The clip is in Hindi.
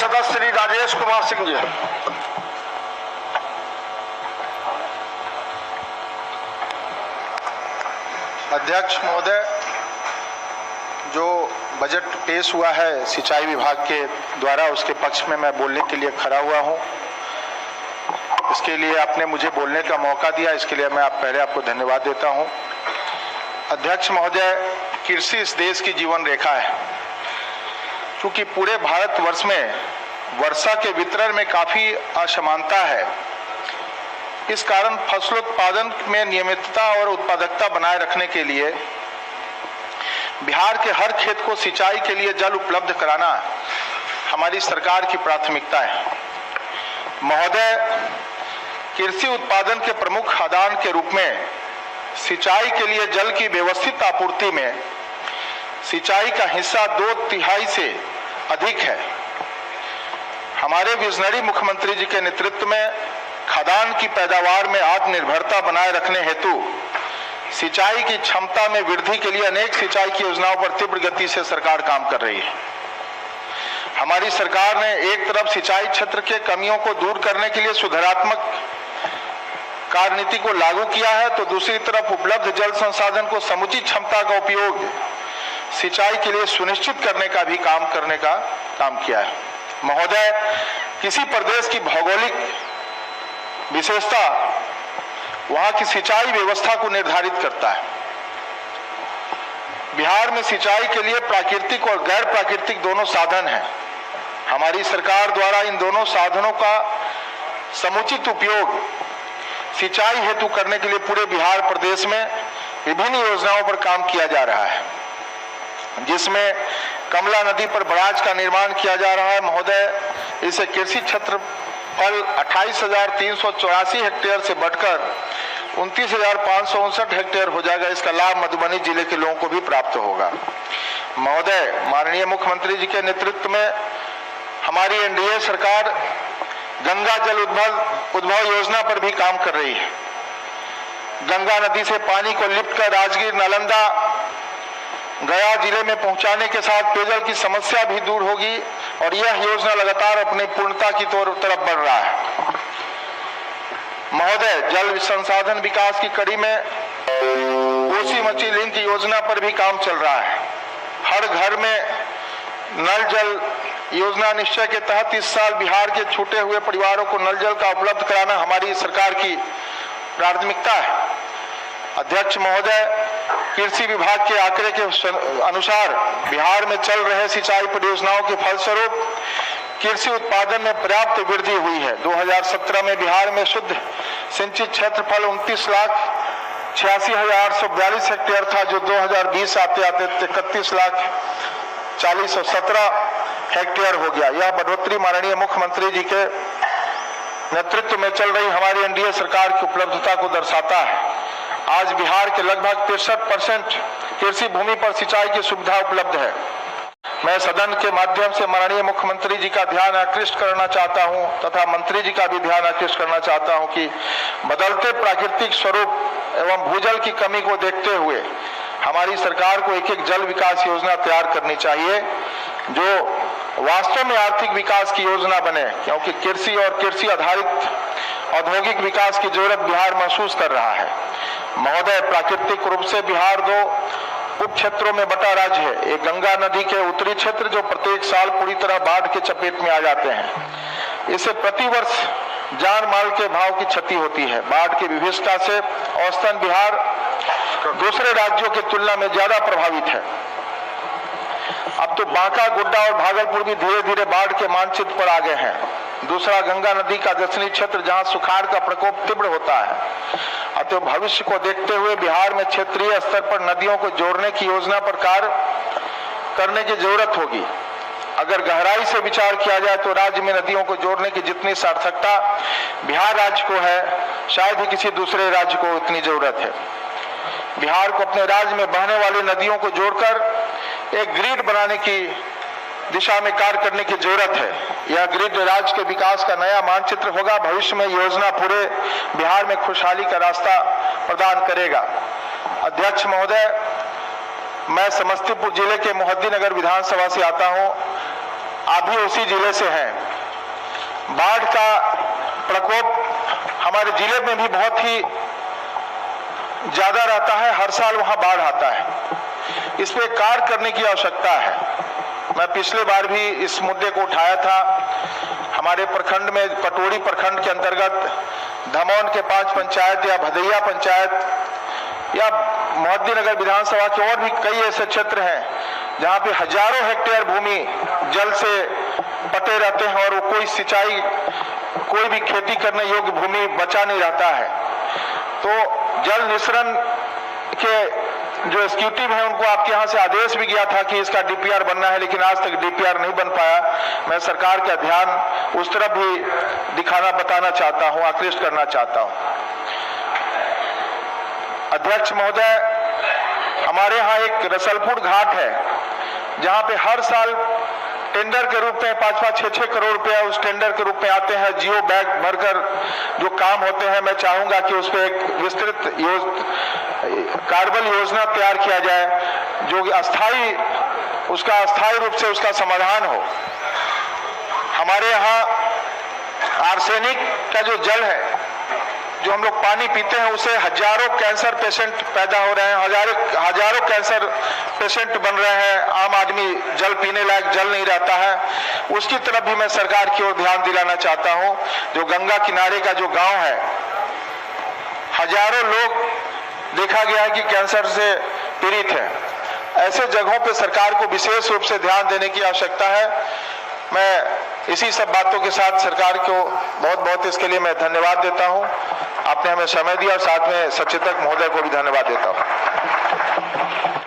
सदस्य श्री राजेश कुमार सिंह जी। अध्यक्ष महोदय, जो बजट पेश हुआ है सिंचाई विभाग के द्वारा, उसके पक्ष में मैं बोलने के लिए खड़ा हुआ हूं। इसके लिए आपने मुझे बोलने का मौका दिया, इसके लिए मैं पहले आपको धन्यवाद देता हूं। अध्यक्ष महोदय, कृषि इस देश की जीवन रेखा है। क्योंकि पूरे भारतवर्ष में वर्षा के वितरण में काफी असमानता है, इस कारण फसलोत्पादन में नियमितता और उत्पादकता बनाए रखने के लिए बिहार के हर खेत को सिंचाई के लिए जल उपलब्ध कराना हमारी सरकार की प्राथमिकता है। महोदय, कृषि उत्पादन के प्रमुख आदान के रूप में सिंचाई के लिए जल की व्यवस्थित आपूर्ति में सिंचाई का हिस्सा 2/3 से अधिक है। हमारे विजनरी मुख्यमंत्री जी के नेतृत्व में खाद्यान्न की पैदावार में आत्मनिर्भरता बनाए रखने हेतु सिंचाई की क्षमता में वृद्धि के लिए अनेक सिंचाई की योजनाओं पर तीव्र गति से सरकार काम कर रही है। हमारी सरकार ने एक तरफ सिंचाई क्षेत्र के कमियों को दूर करने के लिए सुधारात्मक कार्यनीति को लागू किया है, तो दूसरी तरफ उपलब्ध जल संसाधन को समुचित क्षमता का उपयोग सिंचाई के लिए सुनिश्चित करने का भी काम किया है। महोदय, किसी प्रदेश की भौगोलिक विशेषता वहां की सिंचाई व्यवस्था को निर्धारित करता है। बिहार में सिंचाई के लिए प्राकृतिक और गैर प्राकृतिक दोनों साधन हैं। हमारी सरकार द्वारा इन दोनों साधनों का समुचित उपयोग सिंचाई हेतु करने के लिए पूरे बिहार प्रदेश में विभिन्न योजनाओं पर काम किया जा रहा है, जिसमें कमला नदी पर बराज का निर्माण किया जा रहा है। महोदय, इसे कृषि क्षेत्रफल 28,384 हेक्टेयर से बढ़कर 29,559 हेक्टेयर हो जाएगा। इसका लाभ मधुबनी जिले के लोगों को भी प्राप्त होगा। महोदय, माननीय मुख्यमंत्री जी के नेतृत्व में हमारी एनडीए सरकार गंगा जल उद्भव योजना पर भी काम कर रही है। गंगा नदी से पानी को लिफ्ट कर राजगीर, नालंदा, गया जिले में पहुंचाने के साथ पेयजल की समस्या भी दूर होगी और यह योजना लगातार अपनी पूर्णता की तरफ बढ़ रहा है। महोदय, जल संसाधन विकास की कड़ी में कोसी मची लिंक योजना पर भी काम चल रहा है। हर घर में नल जल योजना निश्चय के तहत इस साल बिहार के छूटे हुए परिवारों को नल जल का उपलब्ध कराना हमारी सरकार की प्राथमिकता है। अध्यक्ष महोदय, कृषि विभाग के आंकड़े के अनुसार बिहार में चल रहे सिंचाई परियोजनाओं के फलस्वरूप कृषि उत्पादन में पर्याप्त वृद्धि हुई है। 2017 में बिहार में शुद्ध सिंचित क्षेत्रफल 29,86,842 हेक्टेयर था, जो 2020 आते 31,40,17 हेक्टेयर हो गया। यह बढ़ोतरी माननीय मुख्यमंत्री जी के नेतृत्व में चल रही हमारी एनडीए सरकार की उपलब्धता को दर्शाता है। आज बिहार के लगभग 63% कृषि भूमि पर सिंचाई की सुविधा उपलब्ध है। मैं सदन के माध्यम से माननीय मुख्यमंत्री जी का ध्यान आकृष्ट करना चाहता हूं तथा मंत्री जी का भी ध्यान आकृष्ट करना चाहता हूं कि बदलते प्राकृतिक स्वरूप एवं भूजल की कमी को देखते हुए हमारी सरकार को एक जल विकास योजना तैयार करनी चाहिए, जो वास्तव में आर्थिक विकास की योजना बने, क्योंकि कृषि और कृषि आधारित औद्योगिक विकास की जरूरत बिहार महसूस कर रहा है। महोदय, प्राकृतिक रूप से बिहार 2 उप क्षेत्रों में बटा राज्य है। एक गंगा नदी के उत्तरी क्षेत्र जो प्रत्येक साल पूरी तरह बाढ़ के चपेट में आ जाते हैं। इससे प्रतिवर्ष जान माल के भाव की क्षति होती है। बाढ़ की विभीषिका से औसतन बिहार दूसरे राज्यों की तुलना में ज्यादा प्रभावित है। अब तो बांका, गोड्डा और भागलपुर भी धीरे धीरे बाढ़ के मानचित्र पर आ गए हैं। दूसरा, गंगा नदी का दक्षिणी क्षेत्र जहां सुखाड़ का प्रकोप तीव्र होता है। अतः भविष्य को देखते हुए बिहार में क्षेत्रीय स्तर पर नदियों को जोड़ने की योजना पर कार्य करने की जरूरत होगी। अगर गहराई से विचार किया जाए तो राज्य में नदियों को जोड़ने की जितनी सार्थकता बिहार राज्य को है, शायद ही किसी दूसरे राज्य को उतनी जरूरत है। बिहार को अपने राज्य में बहने वाली नदियों को जोड़कर एक ग्रिड बनाने की दिशा में कार्य करने की जरूरत है। यह ग्रिड राज्य के विकास का नया मानचित्र होगा। भविष्य में योजना पूरे बिहार में खुशहाली का रास्ता प्रदान करेगा। अध्यक्ष महोदय, मैं समस्तीपुर जिले के मोहद्दीनगर विधानसभा से आता हूं। आप भी उसी जिले से हैं। बाढ़ का प्रकोप हमारे जिले में भी बहुत ही ज्यादा रहता है, हर साल वहां बाढ़ आता है। इस पे कार्य करने की आवश्यकता है। मैं पिछले बार भी इस मुद्दे को उठाया था। हमारे प्रखंड में पटोरी प्रखंड के अंतर्गत धमौन के 5 पंचायत या भदैया पंचायत या मोहद्दीनगर विधानसभा के और भी कई ऐसे क्षेत्र हैं जहां पे हजारों हेक्टेयर भूमि जल से पटे रहते हैं और वो कोई सिंचाई, कोई भी खेती करने योग्य भूमि बचा नहीं रहता है। तो जल निस्सरण के जो एग्जीक्यूटिव हैं उनको आपके यहाँ से आदेश भी गया था कि इसका डीपीआर बनना है, लेकिन आज तक डीपीआर नहीं बन पाया। मैं सरकार का ध्यान उस तरफ भी बताना चाहता हूँ, आकृष्ट करना चाहता हूँ। अध्यक्ष महोदय, हमारे यहाँ एक रसलपुर घाट है जहाँ पे हर साल टेंडर के रूप में 5-5, 6-6 करोड़ रुपए उस टेंडर के रूप में आते हैं। जियो बैग भरकर जो काम होते हैं, मैं चाहूंगा कि उस पर एक विस्तृत कार्बन योजना तैयार किया जाए जो अस्थायी, उसका अस्थायी रूप से उसका समाधान हो। हमारे यहाँ आर्सेनिक का जो जल है, जो हम लोग पानी पीते हैं, उससे हजारों कैंसर पेशेंट पैदा हो रहे हैं, हजारों कैंसर पेशेंट बन रहे हैं। आम आदमी जल पीने लायक जल नहीं रहता है। उसकी तरफ भी मैं सरकार की ओर ध्यान दिलाना चाहता हूं। जो गंगा किनारे का जो गांव है, हजारों लोग देखा गया है कि कैंसर से पीड़ित हैं। ऐसे जगहों पे सरकार को विशेष रूप से ध्यान देने की आवश्यकता है। मैं इसी सब बातों के साथ सरकार को बहुत बहुत इसके लिए मैं धन्यवाद देता हूं। आपने हमें समय दिया और साथ में सचेतक महोदय को भी धन्यवाद देता हूं।